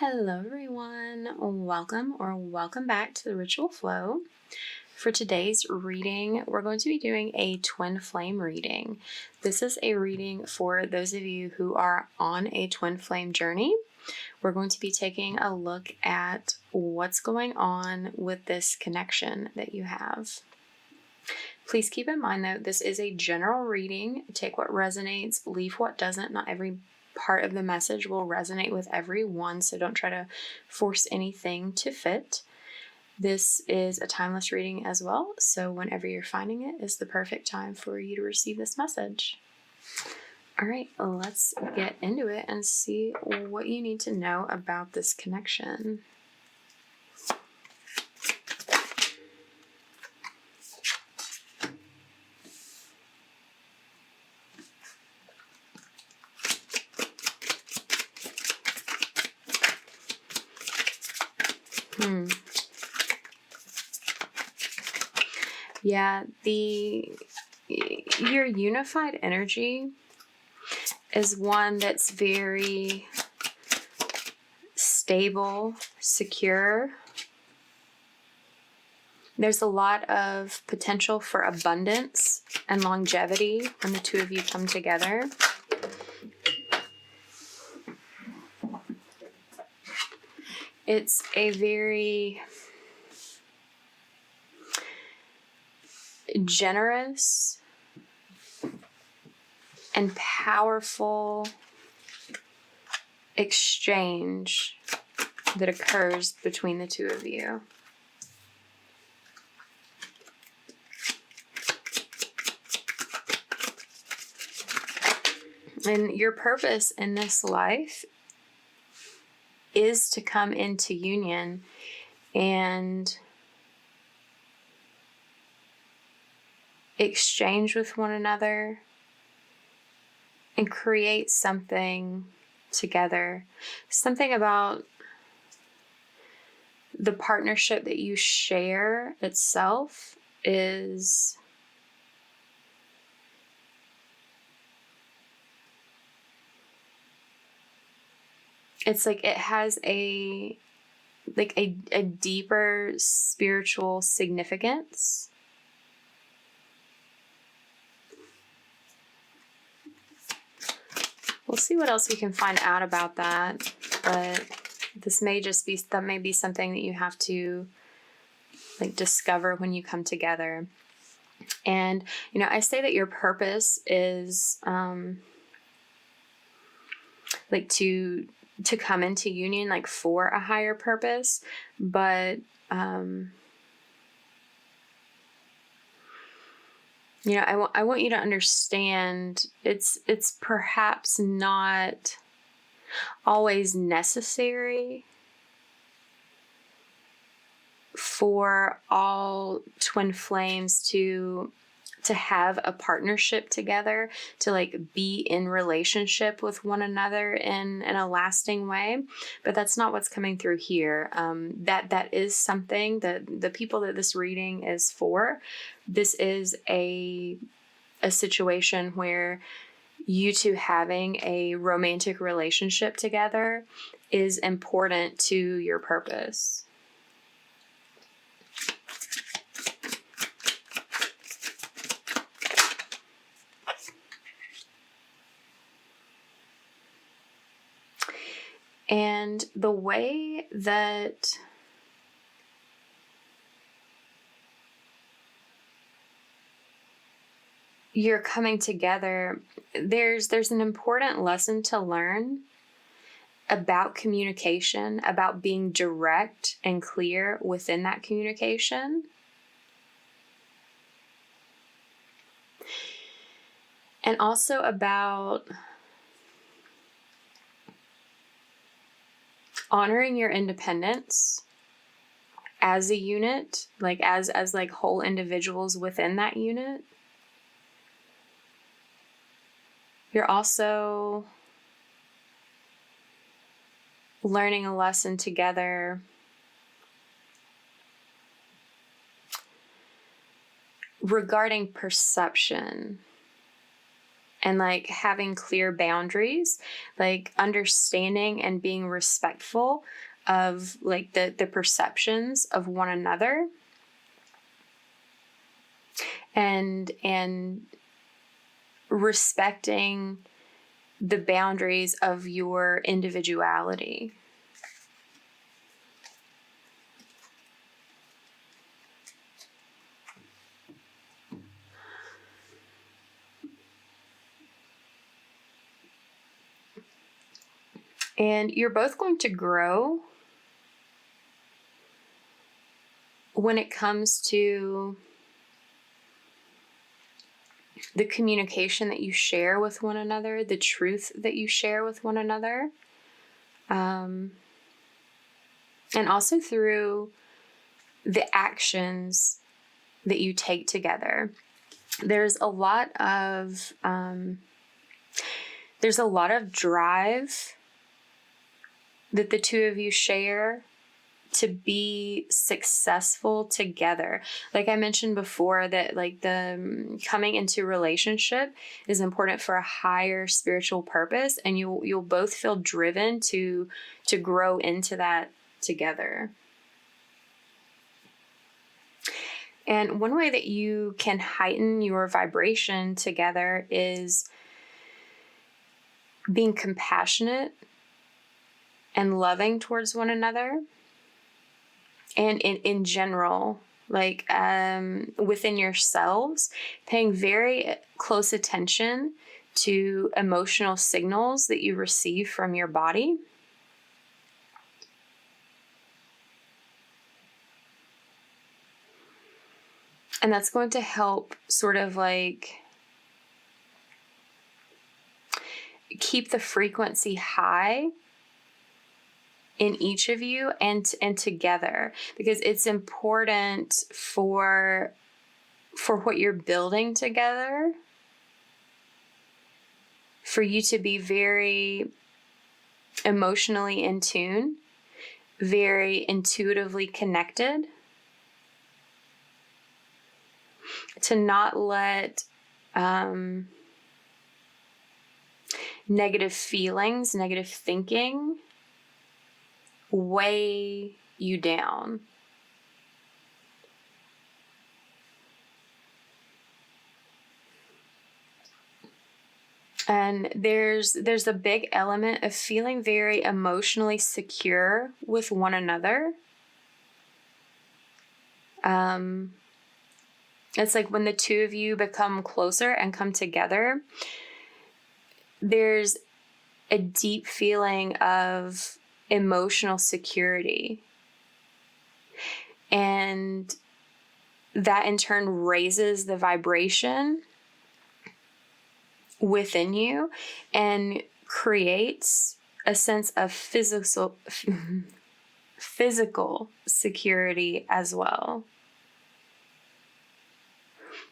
Hello everyone, welcome back to the Ritual Flow. For today's reading, we're going to be doing a twin flame reading. This is a reading for those of you who are on a twin flame journey. We're going to be taking a look at what's going on with this connection that you have. Please keep in mind though, this is a general reading. Take what resonates, leave what doesn't. Not every part of the message will resonate with everyone, so don't try to force anything to fit. This is a timeless reading as well, so whenever you're finding it is the perfect time for you to receive this message. All right, let's get into it and see what you need to know about this connection. Yeah, your unified energy is one that's very stable, secure. There's a lot of potential for abundance and longevity when the two of you come together. It's a very generous and powerful exchange that occurs between the two of you. And your purpose in this life is to come into union and exchange with one another and create something together. Something about the partnership that you share itself is it's like it has a deeper spiritual significance. We'll see what else we can find out about that, but this may be something that you have to discover when you come together. And I say that your purpose is to come into union for a higher purpose, but I want you to understand it's perhaps not always necessary for all twin flames to have a partnership together, to be in relationship with one another in a lasting way. But that's not what's coming through here. That is something that the people that this reading is for. This is a situation where you two having a romantic relationship together is important to your purpose. And the way that you're coming together, there's an important lesson to learn about communication, about being direct and clear within that communication. And also about honoring your independence as a unit, as whole individuals within that unit. You're also learning a lesson together regarding perception. and like having clear boundaries, like understanding and being respectful of like the perceptions of one another, and respecting the boundaries of your individuality. And you're both going to grow when it comes to the communication that you share with one another, the truth that you share with one another, and also through the actions that you take together. There's a lot of drive that the two of you share to be successful together. Like I mentioned before, that like the coming into relationship is important for a higher spiritual purpose, and you'll both feel driven to grow into that together. And one way that you can heighten your vibration together is being compassionate and loving towards one another. And in general, like within yourselves, paying very close attention to emotional signals that you receive from your body. And that's going to help sort of like keep the frequency high in each of you and together, because it's important for what you're building together, for you to be very emotionally in tune, very intuitively connected, to not let negative feelings, negative thinking weigh you down. And there's a big element of feeling very emotionally secure with one another. It's like when the two of you become closer and come together, there's a deep feeling of emotional security. And that in turn raises the vibration within you and creates a sense of physical security as well.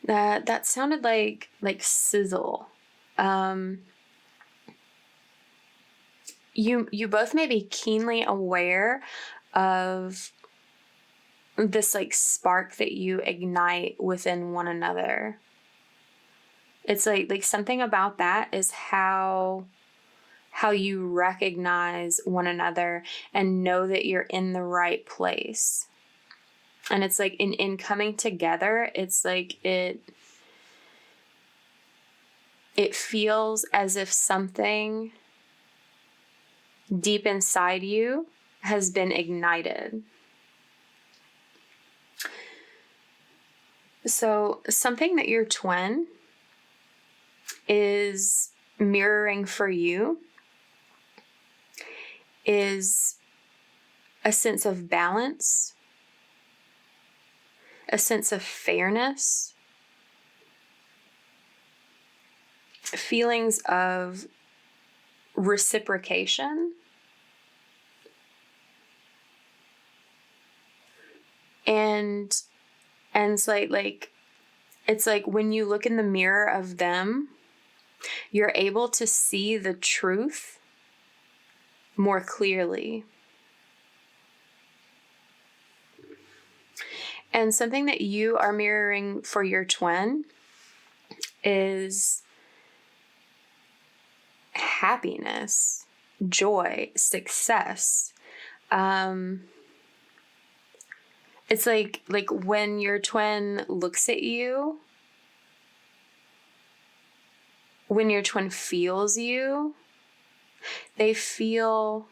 That sounded like sizzle. You both may be keenly aware of this like spark that you ignite within one another. It's like something about that is how you recognize one another and know that you're in the right place. And it's like in coming together, it's like it feels as if something deep inside you has been ignited. So something that your twin is mirroring for you is a sense of balance, a sense of fairness, feelings of reciprocation, and it's like it's like when you look in the mirror of them, you're able to see the truth more clearly. And something that you are mirroring for your twin is happiness, joy, success. It's like when your twin looks at you, when your twin feels you, they feel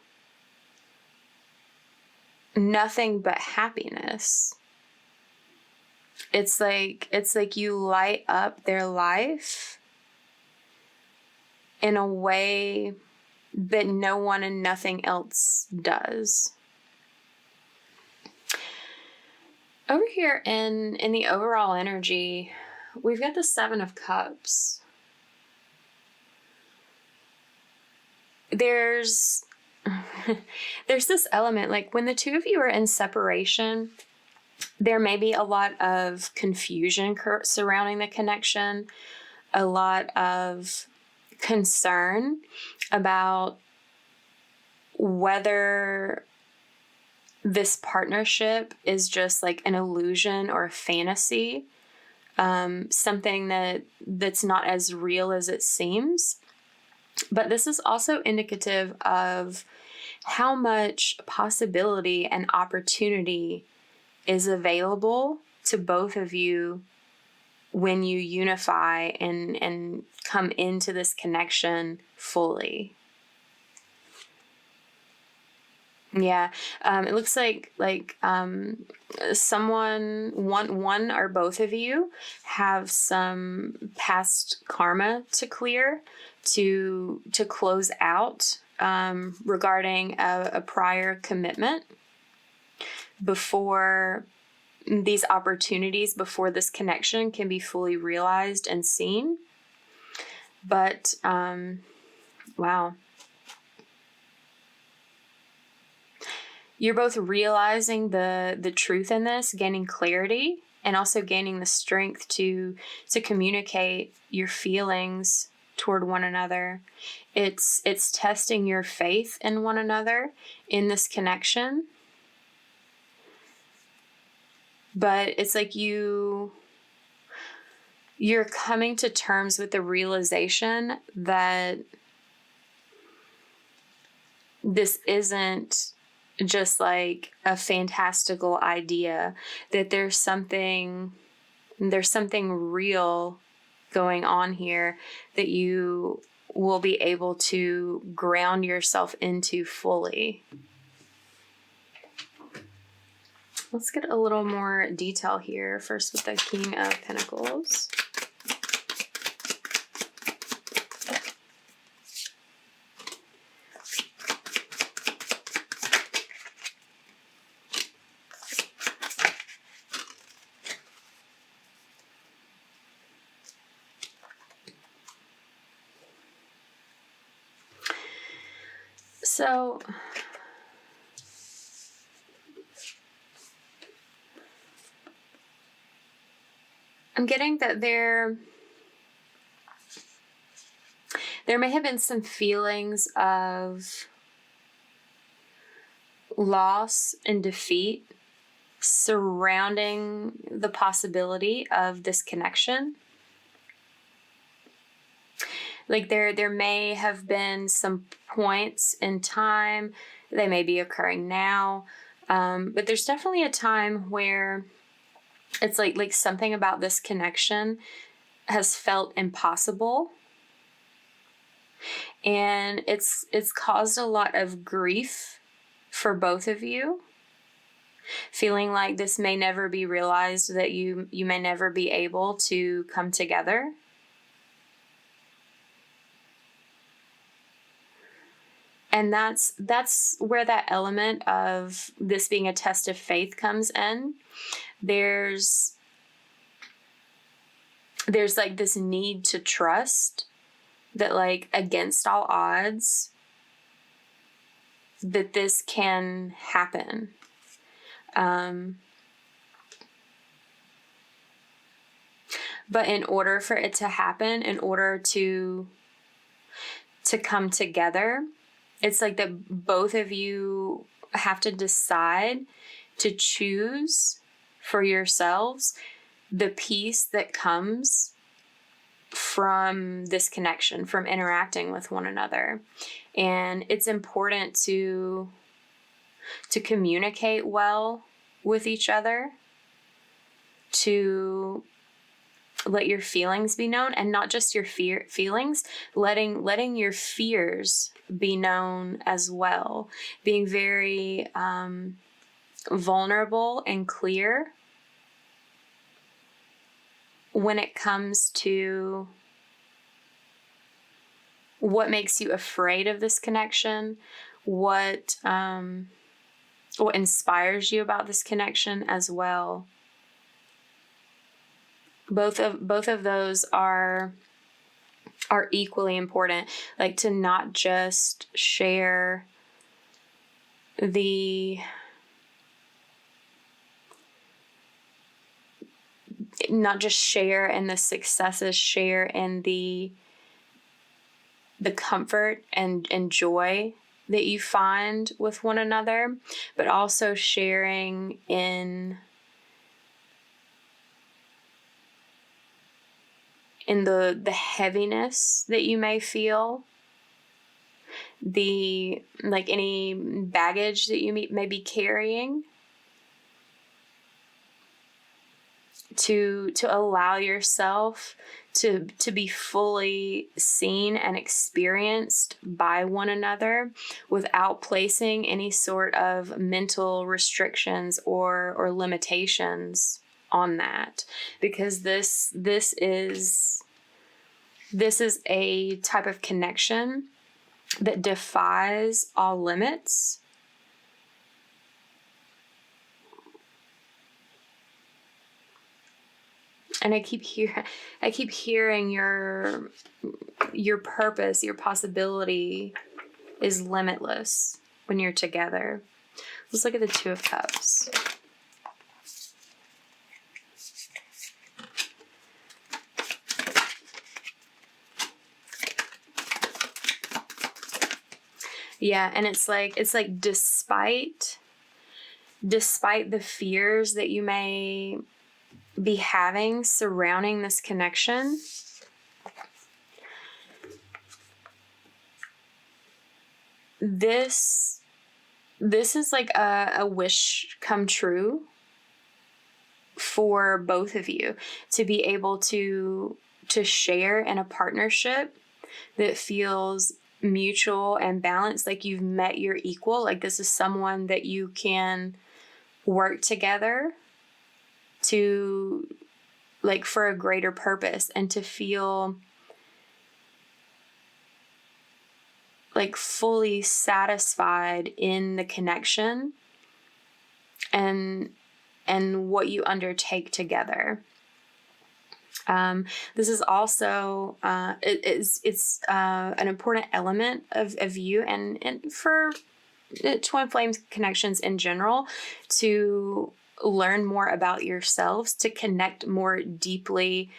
nothing but happiness. It's like you light up their life in a way that no one and nothing else does. Over here in the overall energy, we've got the Seven of Cups. There's this element, like when the two of you are in separation, there may be a lot of confusion surrounding the connection, a lot of concern about whether this partnership is just like an illusion or a fantasy, something that's not as real as it seems. But this is also indicative of how much possibility and opportunity is available to both of you when you unify and come into this connection fully. Yeah, it looks like someone, one or both of you have some past karma to clear, to close out, regarding a prior commitment before these opportunities, before this connection can be fully realized and seen. But, wow. You're both realizing the truth in this, gaining clarity, and also gaining the strength to communicate your feelings toward one another. It's testing your faith in one another in this connection. But it's like you're coming to terms with the realization that this isn't just like a fantastical idea, that there's something real going on here that you will be able to ground yourself into fully. Let's get a little more detail here first with the King of Pentacles. So I'm getting that there may have been some feelings of loss and defeat surrounding the possibility of this connection. Like there may have been some points in time, they may be occurring now, but there's definitely a time where it's like something about this connection has felt impossible. And it's caused a lot of grief for both of you, feeling like this may never be realized, that you may never be able to come together. And that's where that element of this being a test of faith comes in. There's like this need to trust that, like, against all odds, that this can happen. But in order for it to happen, in order to come together, it's like that both of you have to decide to choose for yourselves the peace that comes from this connection, from interacting with one another. And it's important to communicate well with each other, to let your feelings be known, and not just your feelings, letting your fears be known as well. Being very vulnerable and clear when it comes to what makes you afraid of this connection, what inspires you about this connection as well. Both of those are equally important. Like, to not just share in the successes, share in the comfort and joy that you find with one another, but also sharing in the heaviness that you may feel, any baggage that you may be carrying, to allow yourself to be fully seen and experienced by one another without placing any sort of mental restrictions or limitations on that. Because this is a type of connection that defies all limits. And I keep hearing your purpose, your possibility is limitless when you're together. Let's look at the Two of Cups. Yeah, and it's like despite the fears that you may be having surrounding this connection, this is like a wish come true for both of you, to be able to share in a partnership that feels mutual and balanced, like you've met your equal, like this is someone that you can work together to, like, for a greater purpose, and to feel like fully satisfied in the connection and what you undertake together. This is also it's an important element of you and for twin flames connections in general, to learn more about yourselves, to connect more deeply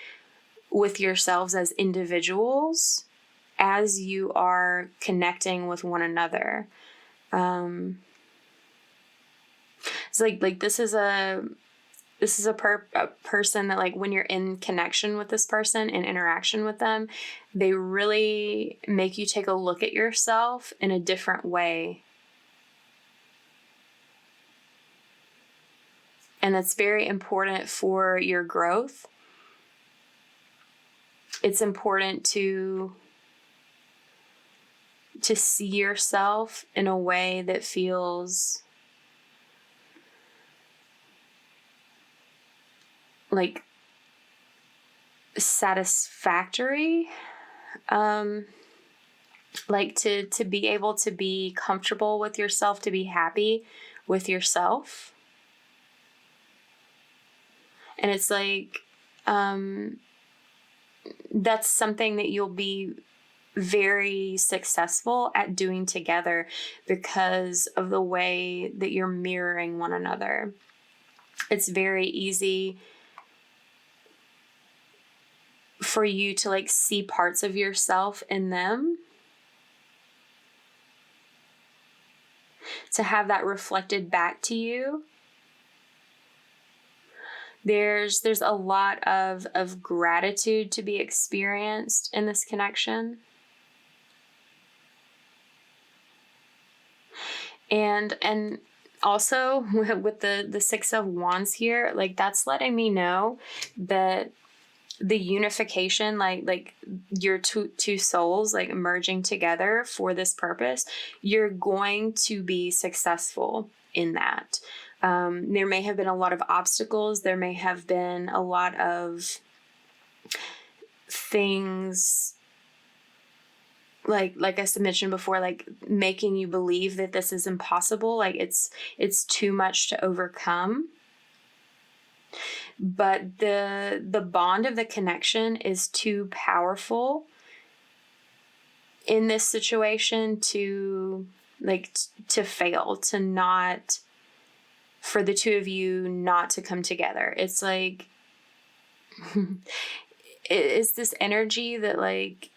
with yourselves as individuals as you are connecting with one another. It's like this is a person that, like, when you're in connection with this person and interaction with them, they really make you take a look at yourself in a different way. And that's very important for your growth. It's important to see yourself in a way that feels like satisfactory, like to be able to be comfortable with yourself, to be happy with yourself. And it's like, that's something that you'll be very successful at doing together because of the way that you're mirroring one another. It's very easy for you to, like, see parts of yourself in them, to have that reflected back to you, There's a lot of gratitude to be experienced in this connection. And also with the Six of Wands here, like that's letting me know that the unification, like your two souls like merging together for this purpose, you're going to be successful in that. There may have been a lot of obstacles. There may have been a lot of things like I mentioned before, like making you believe that this is impossible. Like it's too much to overcome. But the bond of the connection is too powerful in this situation to fail, to not, for the two of you not to come together. It's like, it's this energy that like,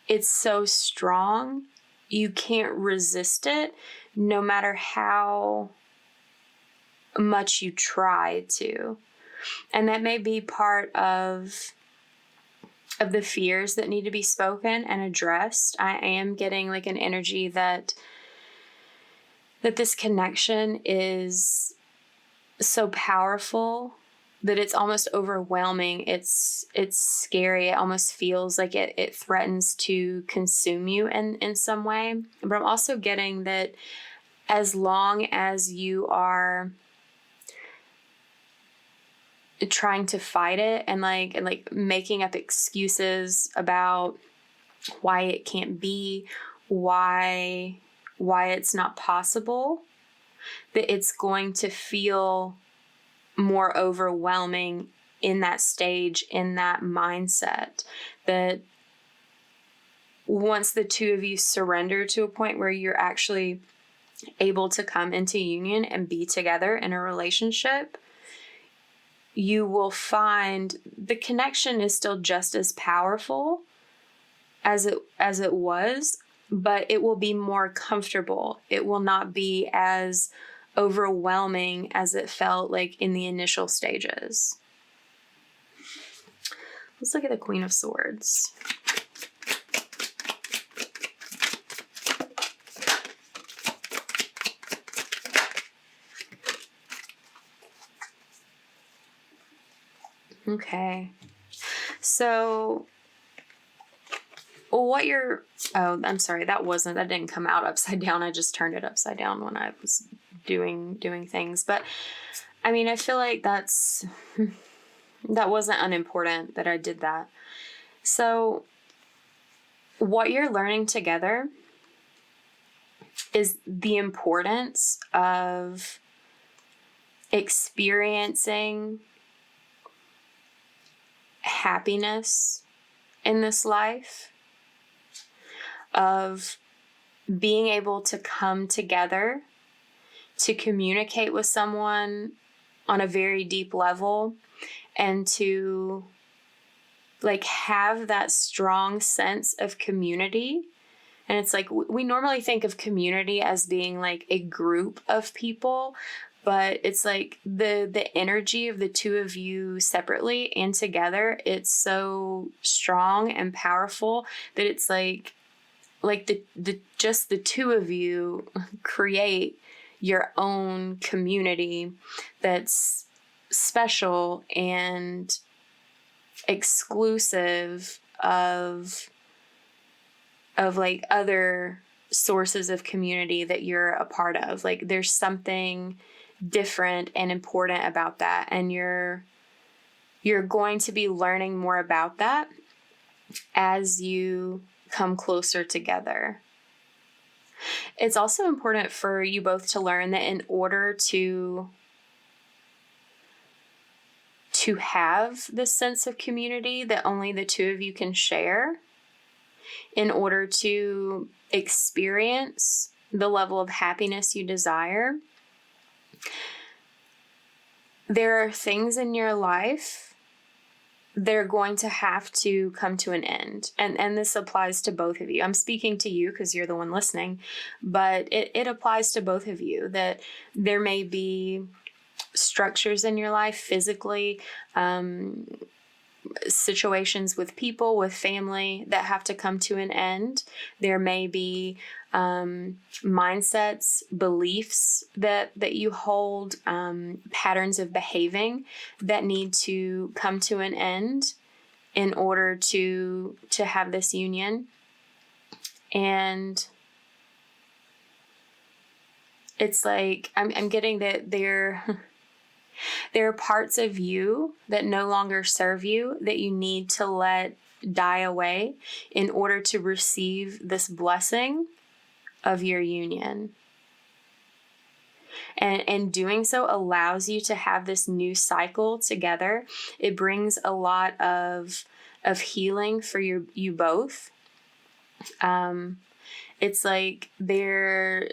it's so strong, you can't resist it no matter how much you try to. And that may be part of the fears that need to be spoken and addressed. I am getting like an energy that this connection is so powerful that it's almost overwhelming. It's scary. It almost feels like it threatens to consume you in some way. But I'm also getting that as long as you are trying to fight it and like making up excuses about why it can't be, why it's not possible, that it's going to feel more overwhelming in that stage, in that mindset. That once the two of you surrender to a point where you're actually able to come into union and be together in a relationship, you will find the connection is still just as powerful as it was, but it will be more comfortable. It will not be as overwhelming as it felt like in the initial stages. Let's look at the Queen of Swords. Okay. So I'm sorry, that didn't come out upside down. I just turned it upside down when I was doing things. But I mean, I feel like that wasn't unimportant that I did that. So what you're learning together is the importance of experiencing happiness in this life, of being able to come together to communicate with someone on a very deep level and to like have that strong sense of community. And it's like we normally think of community as being like a group of people, but it's like the energy of the two of you separately and together, it's so strong and powerful that it's like the just the two of you create your own community that's special and exclusive of like other sources of community that you're a part of. Like there's something different and important about that, and you're going to be learning more about that as you come closer together. It's also important for you both to learn that in order to have this sense of community that only the two of you can share, in order to experience the level of happiness you desire, there are things in your life they're going to have to come to an end. And this applies to both of you. I'm speaking to you because you're the one listening, but it applies to both of you, that there may be structures in your life physically, situations with people, with family that have to come to an end. There may be mindsets, beliefs that you hold, patterns of behaving that need to come to an end in order to have this union. And it's like I'm getting that there are parts of you that no longer serve you that you need to let die away in order to receive this blessing of your union. And doing so allows you to have this new cycle together. It brings a lot of healing for you both. It's like the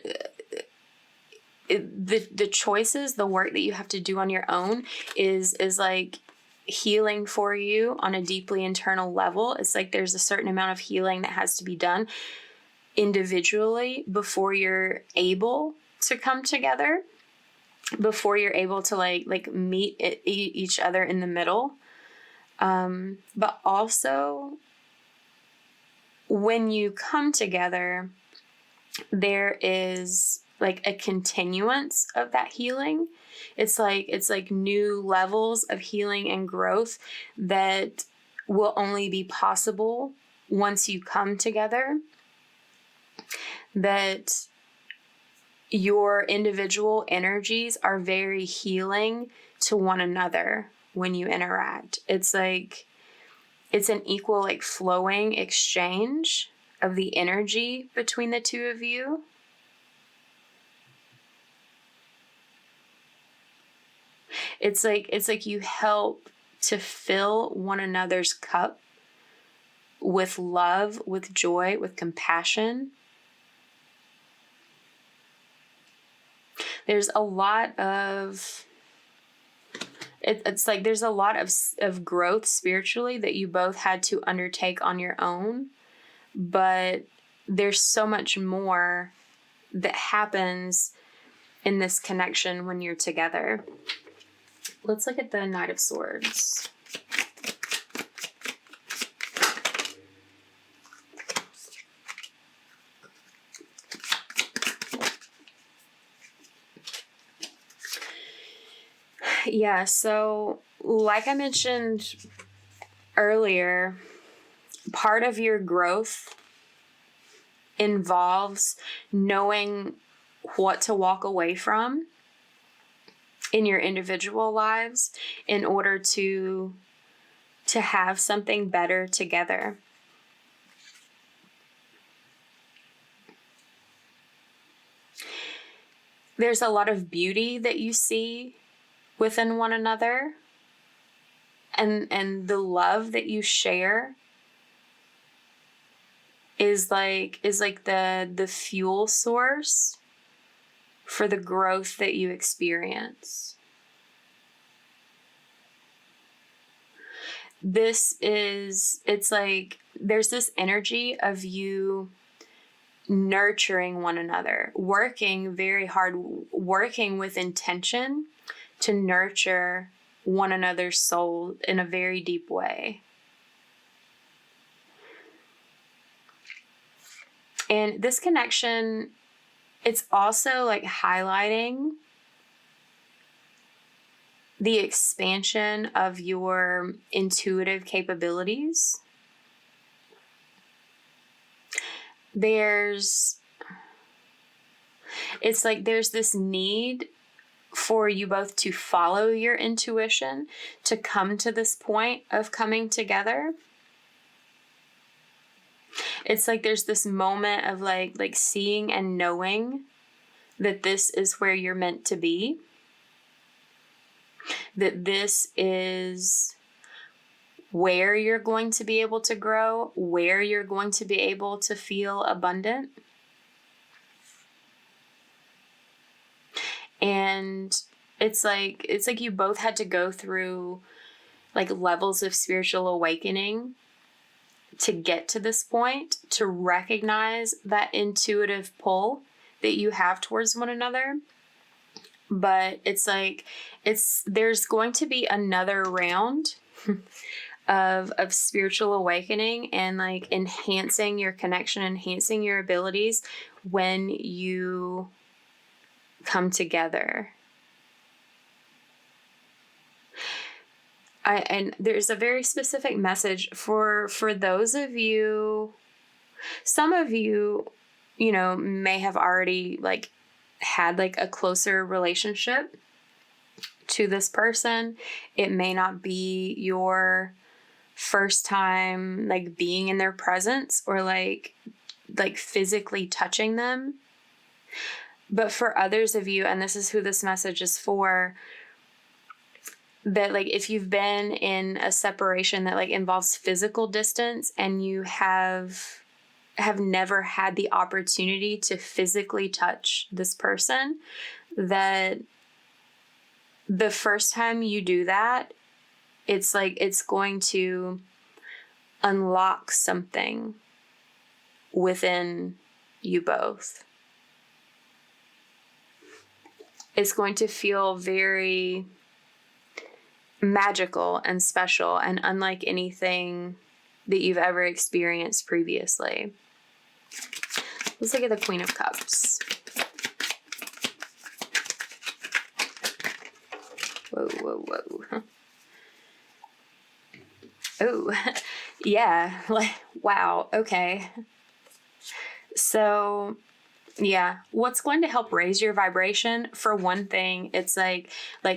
choices, the work that you have to do on your own is like healing for you on a deeply internal level. It's like there's a certain amount of healing that has to be done individually before you're able to come together, before you're able to like meet each other in the middle. But also when you come together, there is like a continuance of that healing. It's like new levels of healing and growth that will only be possible once you come together. That your individual energies are very healing to one another when you interact. It's like it's an equal, like, flowing exchange of the energy between the two of you. It's like you help to fill one another's cup with love, with joy, with compassion. There's a lot of it's like there's a lot of growth spiritually that you both had to undertake on your own, but there's so much more that happens in this connection when you're together. Let's look at the Knight of Swords. Yeah, so like I mentioned earlier, part of your growth involves knowing what to walk away from in your individual lives in order to have something better together. There's a lot of beauty that you see within one another, and the love that you share is like the fuel source for the growth that you experience. It's like there's this energy of you nurturing one another, working very hard, working with intention to nurture one another's soul in a very deep way. And this connection, it's also like highlighting the expansion of your intuitive capabilities. It's like there's this need for you both to follow your intuition to come to this point of coming together. It's like there's this moment of like seeing and knowing that this is where you're meant to be. That this is where you're going to be able to grow, where you're going to be able to feel abundant. And it's like you both had to go through like levels of spiritual awakening to get to this point, to recognize that intuitive pull that you have towards one another. but it's like, there's going to be another round of spiritual awakening and like enhancing your connection, enhancing your abilities when you come together. And there's a very specific message for those of you. Some of you, may have already like had like a closer relationship to this person. It may not be your first time like being in their presence or like physically touching them. But for others of you, and this is who this message is for, that like if you've been in a separation that like involves physical distance and you have never had the opportunity to physically touch this person, that the first time you do that, it's like it's going to unlock something within you both. It's going to feel very magical and special and unlike anything that you've ever experienced previously. Let's look at the Queen of Cups. Whoa. Oh, yeah. Wow. Okay. So, yeah, what's going to help raise your vibration? For one thing, it's like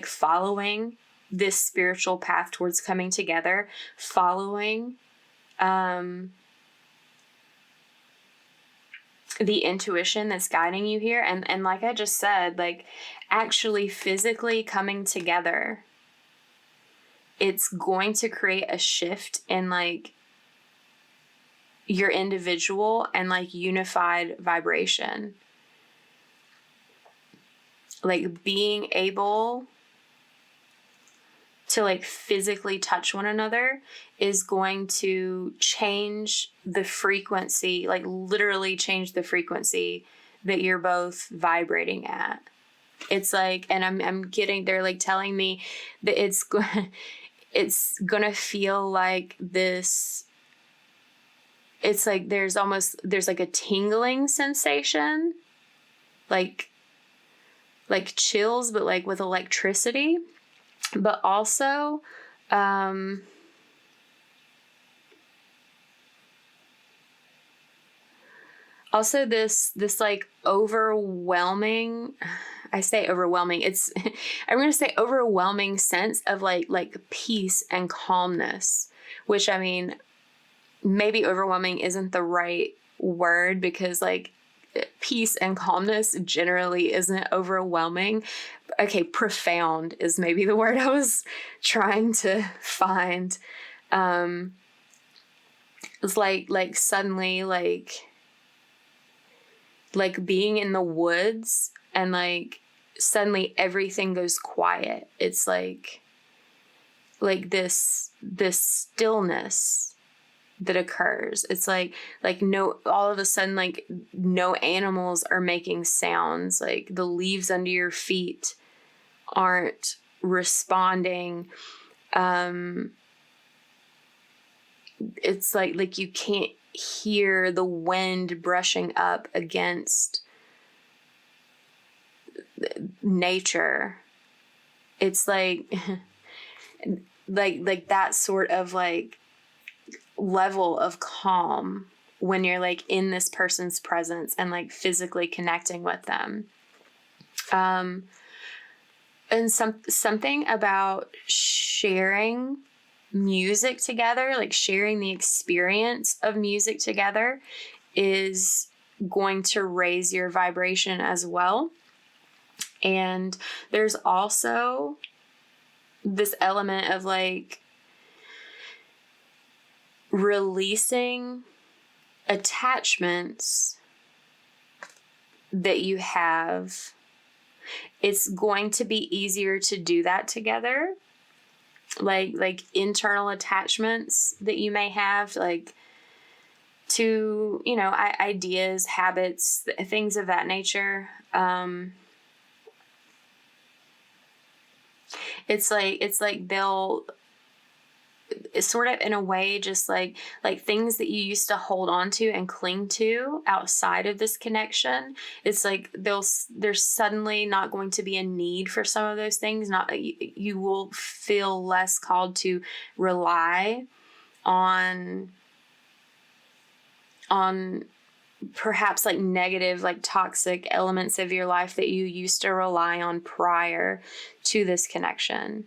following this spiritual path towards coming together, following the intuition that's guiding you here. And like I just said, like actually physically coming together, it's going to create a shift in like your individual and like unified vibration. Like being able to like physically touch one another is going to change the frequency, like literally change the frequency that you're both vibrating at. It's like, and they're like telling me that it's gonna feel like this. It's like there's like a tingling sensation, like chills, but like with electricity. But also, this like overwhelming, I say overwhelming, I'm going to say overwhelming sense of like peace and calmness, which I mean, maybe overwhelming isn't the right word because like peace and calmness generally isn't overwhelming. Okay, profound is maybe the word I was trying to find. It's like suddenly like being in the woods and like suddenly everything goes quiet. It's like this stillness that occurs. It's like no, all of a sudden, like no animals are making sounds. Like the leaves under your feet aren't responding. It's like you can't hear the wind brushing up against nature. It's like that sort of like level of calm when you're like in this person's presence and like physically connecting with them. And something about sharing music together, like sharing the experience of music together, is going to raise your vibration as well. And there's also this element of like releasing attachments that you have. It's going to be easier to do that together. Like internal attachments that you may have, like to, ideas, habits, things of that nature. It's like they'll, it's sort of in a way just like things that you used to hold on to and cling to outside of this connection. It's like there's suddenly not going to be a need for some of those things. Not you will feel less called to rely on perhaps like negative, like toxic elements of your life that you used to rely on prior to this connection.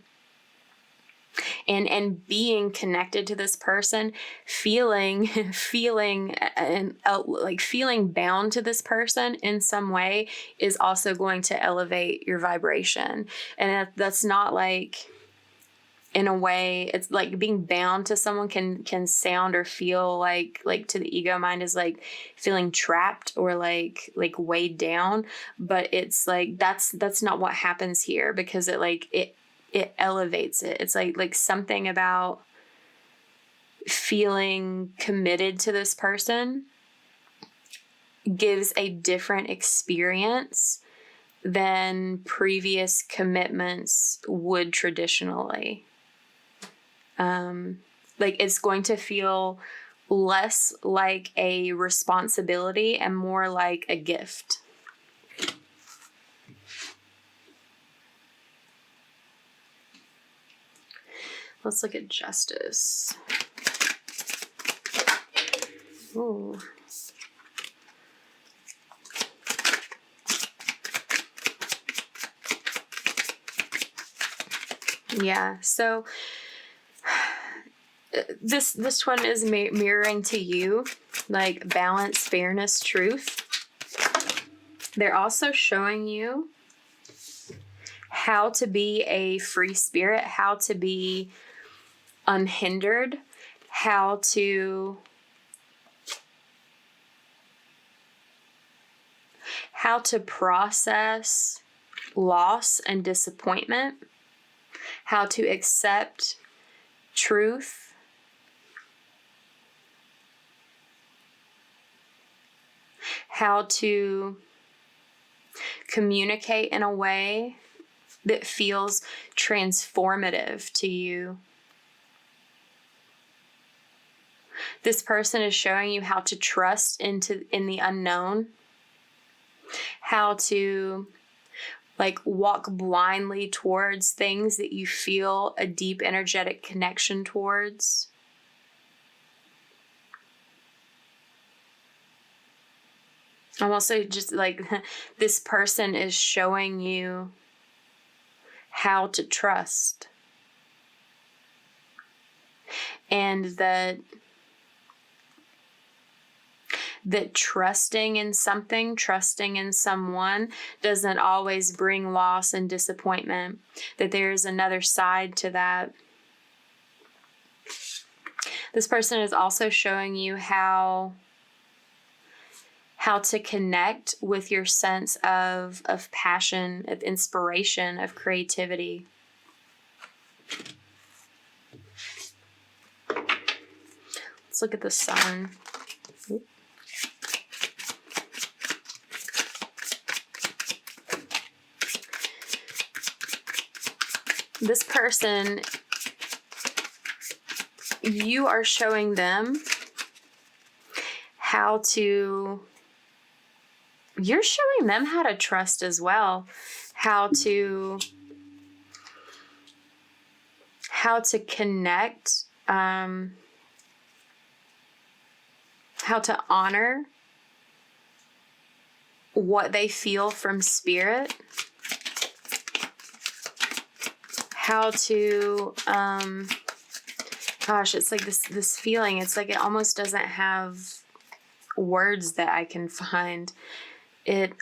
And being connected to this person, feeling bound to this person in some way is also going to elevate your vibration. And that's not like, in a way, it's like being bound to someone can sound or feel like to the ego mind is like feeling trapped or like weighed down. But it's like that's not what happens here, because it elevates it. It's like something about feeling committed to this person gives a different experience than previous commitments would traditionally. Like it's going to feel less like a responsibility and more like a gift. Let's look at justice. Ooh. Yeah, so this one is mirroring to you, like balance, fairness, truth. They're also showing you how to be a free spirit, how to be unhindered, how to process loss and disappointment, how to accept truth, how to communicate in a way that feels transformative to you. This person is showing you how to trust in the unknown, how to like walk blindly towards things that you feel a deep energetic connection towards. I'm also just like, this person is showing you how to trust. And that trusting in something, trusting in someone doesn't always bring loss and disappointment, that there's another side to that. This person is also showing you how to connect with your sense of passion, of inspiration, of creativity. Let's look at the sun. This person, you are showing them how to trust as well, how to connect, how to honor what they feel from spirit, how to, it's like this feeling, it's like it almost doesn't have words that I can find. It,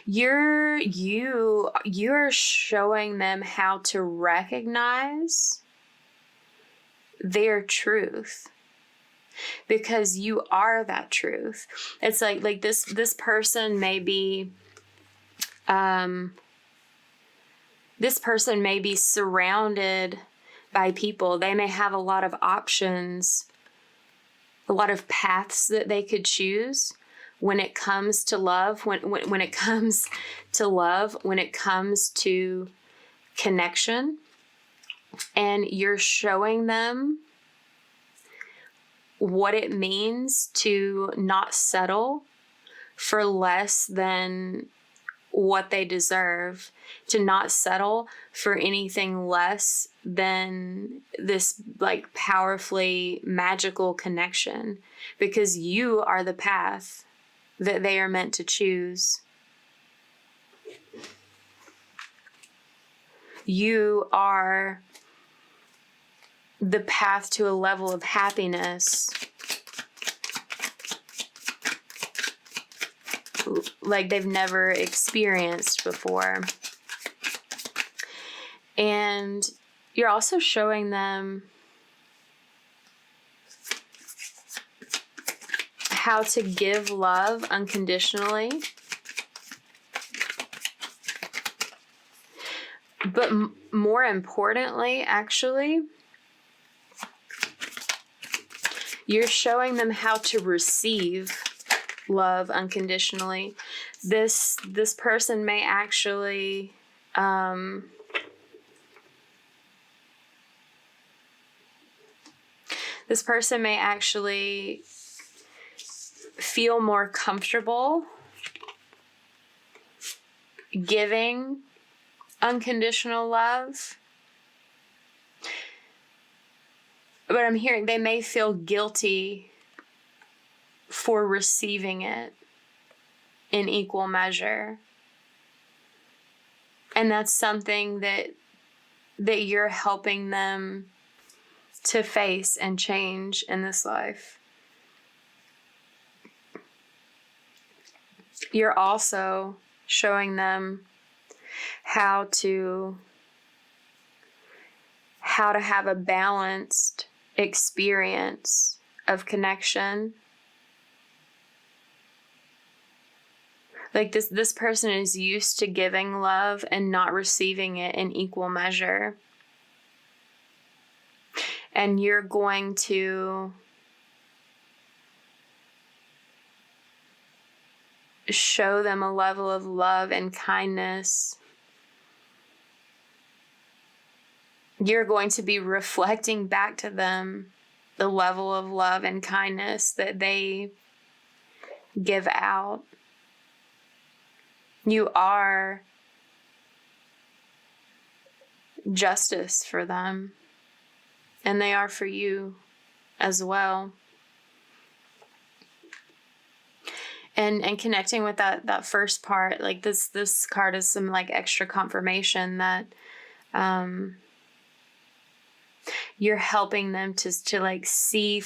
you're showing them how to recognize their truth, because you are that truth. It's like this person may be surrounded by people. They may have a lot of options, a lot of paths that they could choose, when it comes to love, when it comes to love, when it comes to connection, and you're showing them what it means to not settle for less than what they deserve, to not settle for anything less than this like powerfully magical connection, because you are the path that they are meant to choose. You are the path to a level of happiness like they've never experienced before. And you're also showing them how to give love unconditionally. But more importantly, actually, you're showing them how to receive love unconditionally. This person may actually feel more comfortable giving unconditional love. But I'm hearing they may feel guilty for receiving it in equal measure. And that's something that you're helping them to face and change in this life. You're also showing them how to have a balanced experience of connection. Like this person is used to giving love and not receiving it in equal measure. And you're going to show them a level of love and kindness. You're going to be reflecting back to them the level of love and kindness that they give out. You are justice for them, and they are for you as well. And connecting with that first part, like this card is some like extra confirmation that you're helping them to like see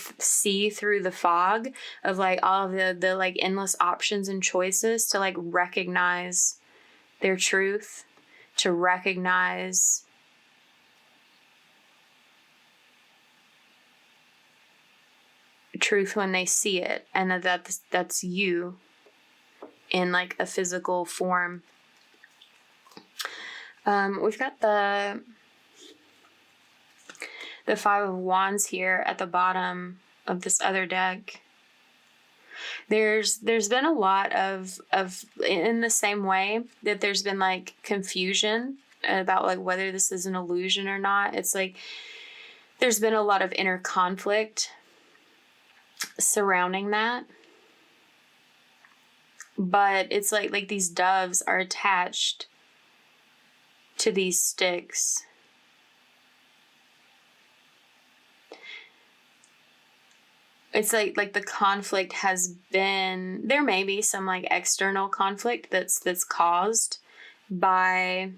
through the fog of like all of the like endless options and choices, to like recognize their truth, to recognize truth when they see it, and that's you in like a physical form. We've got the Five of Wands here at the bottom of this other deck. There's been a lot of in the same way that there's been like confusion about like whether this is an illusion or not. It's like there's been a lot of inner conflict surrounding that. But it's like these doves are attached to these sticks. It's like the conflict has been, there may be some like external conflict that's caused by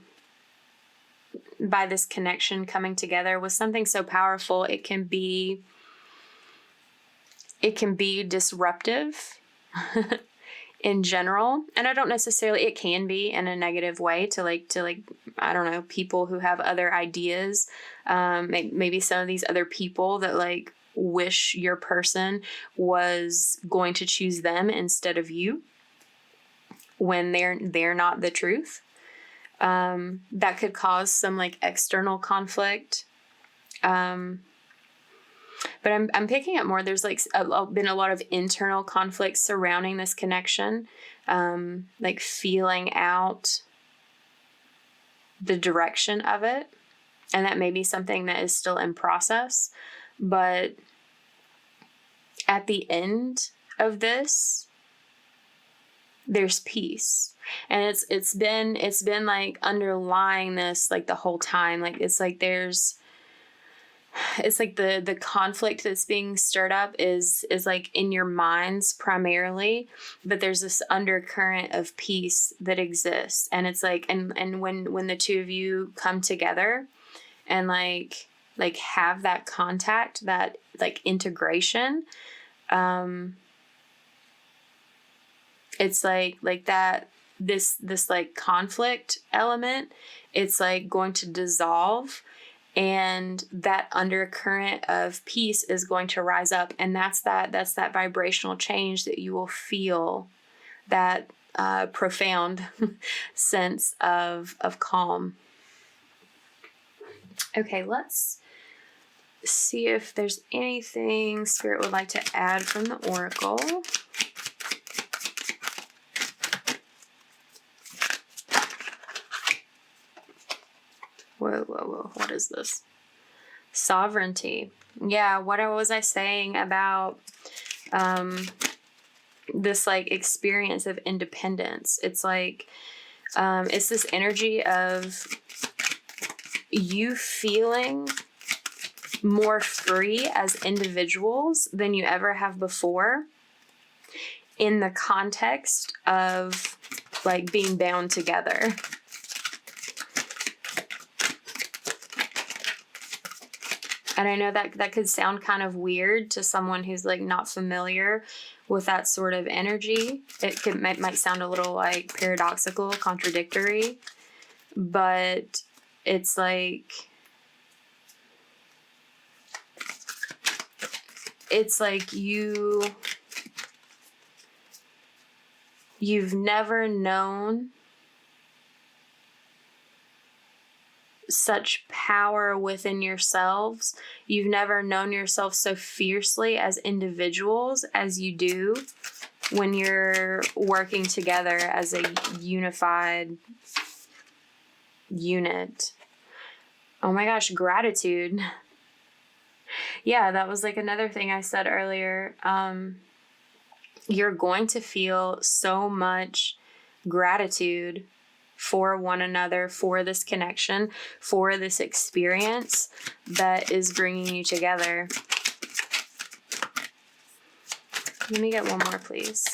this connection coming together with something so powerful. It can be disruptive in general. And I don't necessarily, it can be in a negative way to like, I don't know, people who have other ideas. Maybe some of these other people that like wish your person was going to choose them instead of you when they're not the truth. That could cause some like external conflict. But I'm picking up more. There's like been a lot of internal conflicts surrounding this connection, like feeling out the direction of it. And that may be something that is still in process. But at the end of this, there's peace. And it's been like underlying this like the whole time. Like it's like the conflict that's being stirred up is like in your minds primarily, but there's this undercurrent of peace that exists. And it's like, and when the two of you come together and like have that contact, that like integration, it's like that, this like conflict element, it's like going to dissolve. And that undercurrent of peace is going to rise up. And that's that vibrational change that you will feel, that profound sense of calm. Okay, let's see if there's anything Spirit would like to add from the Oracle. Whoa. What is this? Sovereignty. Yeah, what was I saying about this like experience of independence? It's like, it's this energy of you feeling more free as individuals than you ever have before in the context of like being bound together. And I know that could sound kind of weird to someone who's like not familiar with that sort of energy. Might sound a little like paradoxical, contradictory, but it's like you've never known such power within yourselves. You've never known yourself so fiercely as individuals as you do when you're working together as a unified unit. Oh my gosh, gratitude. Yeah, that was like another thing I said earlier. You're going to feel so much gratitude for one another, for this connection, for this experience that is bringing you together. Let me get one more, please.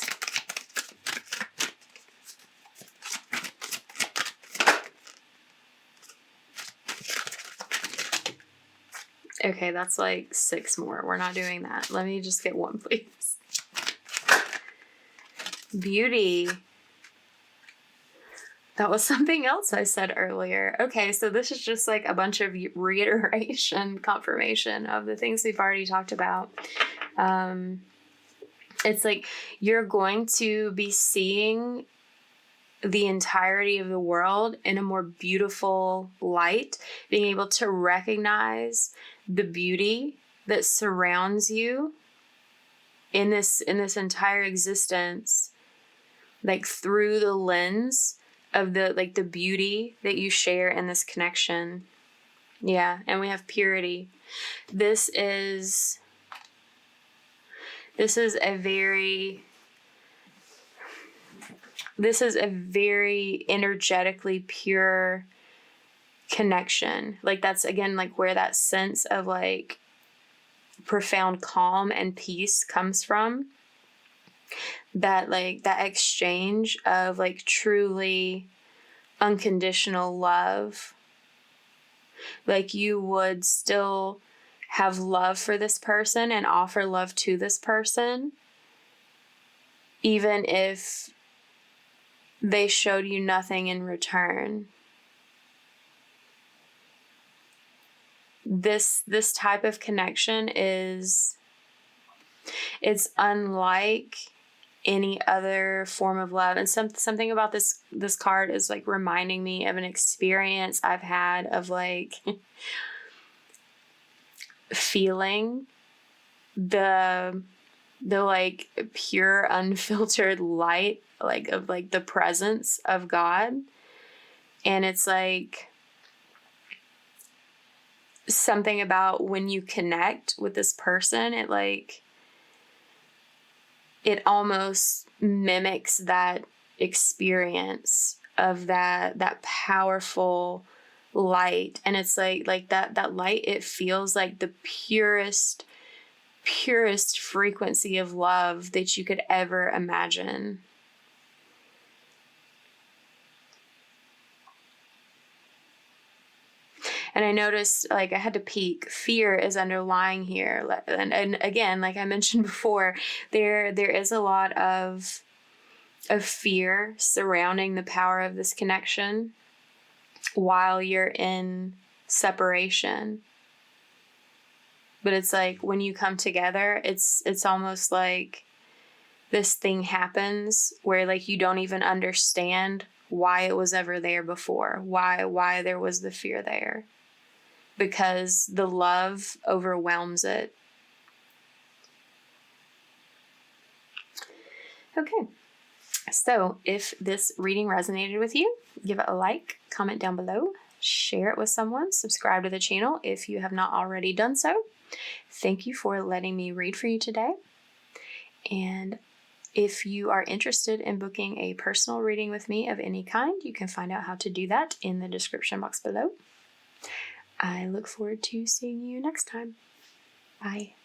Okay, that's like 6 more. We're not doing that. Let me just get one, please. Beauty. That was something else I said earlier. Okay, so this is just like a bunch of reiteration, confirmation of the things we've already talked about. It's like you're going to be seeing the entirety of the world in a more beautiful light, being able to recognize the beauty that surrounds you in this entire existence, like through the lens of the beauty that you share in this connection. Yeah, and we have purity. This is a very energetically pure connection. Like that's again like where that sense of like profound calm and peace comes from. That like that exchange of like truly unconditional love. Like you would still have love for this person and offer love to this person, even if they showed you nothing in return. This type of connection it's unlike any other form of love. And something about this card is like reminding me of an experience I've had of like feeling the like pure unfiltered light, like of like the presence of God. And it's like something about when you connect with this person, it almost mimics that experience of that powerful light. And it's like that light, it feels like the purest frequency of love that you could ever imagine. And I noticed, like, I had to peek. Fear is underlying here. And again, like I mentioned before, there is a lot of fear surrounding the power of this connection while you're in separation. But it's like when you come together, it's almost like this thing happens where like you don't even understand why it was ever there before, why there was the fear there. Because the love overwhelms it. Okay, so if this reading resonated with you, give it a like, comment down below, share it with someone, subscribe to the channel if you have not already done so. Thank you for letting me read for you today. And if you are interested in booking a personal reading with me of any kind, you can find out how to do that in the description box below. I look forward to seeing you next time. Bye.